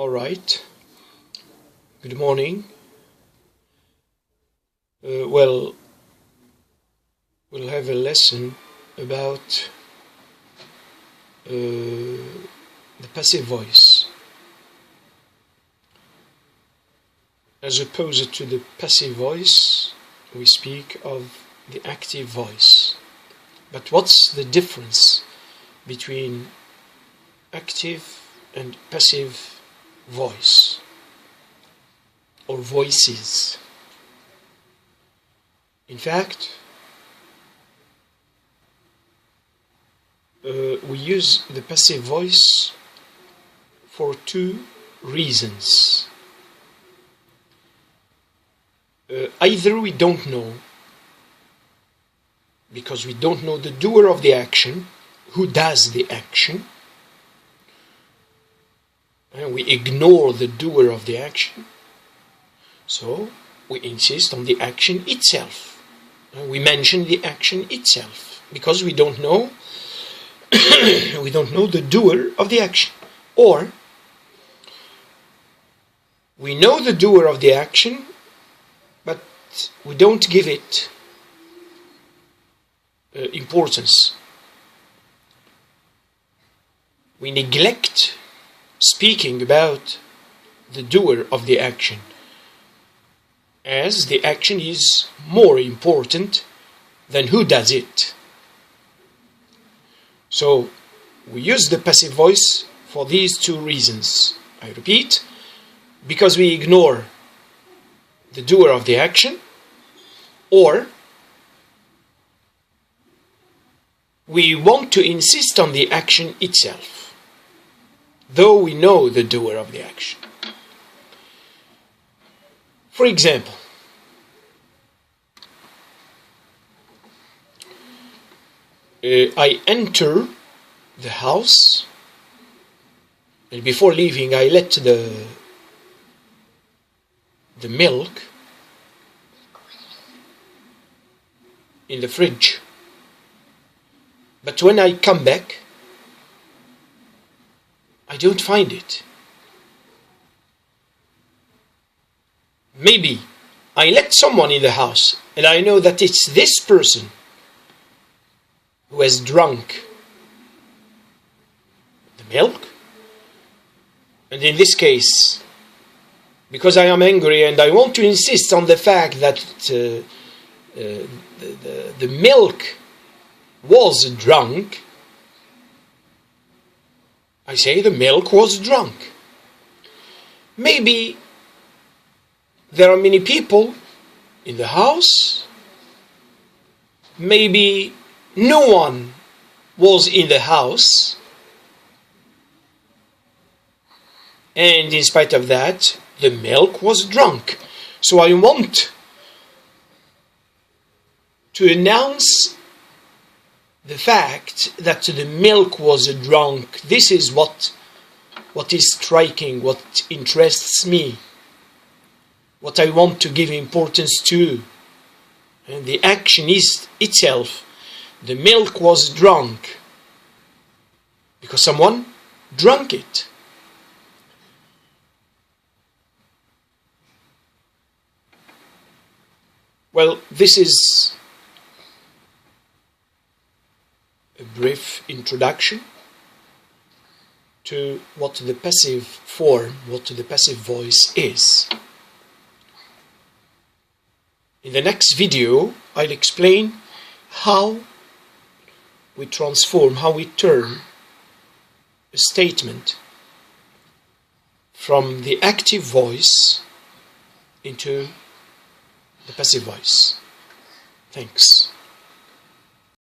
All right. Good morning. We'll have a lesson about the passive voice, as opposed to the passive voice. We speak of the active voice. But what's the difference between active and passive voice or voices? In fact, we use the passive voice for two reasons. Either we don't know, because we don't know the doer of the action, who does the action, and we ignore the doer of the action, so we insist on the action itself. We mention the action itself because we don't know the doer of the action. Or we know the doer of the action, but we don't give it importance. We neglect speaking about the doer of the action, as the action is more important than who does it. So we use the passive voice for these two reasons. I repeat, because we ignore the doer of the action, or we want to insist on the action itself, though we know the doer of the action. For example, I enter the house, and before leaving I let the milk in the fridge. But when I come back, I don't find it. Maybe I let someone in the house, and I know that it's this person who has drunk the milk. And in this case, because I am angry and I want to insist on the fact that the milk was drunk, I say the milk was drunk. Maybe there are many people in the house. Maybe no one was in the house. And in spite of that, the milk was drunk. So I want to announce the fact that the milk was drunk. This is what is striking, what interests me, what I want to give importance to. And the action is itself. The milk was drunk because someone drank it. Well, this is a brief introduction to what the passive form, what the passive voice is. In the next video, I'll explain how we transform, how we turn a statement from the active voice into the passive voice. Thanks.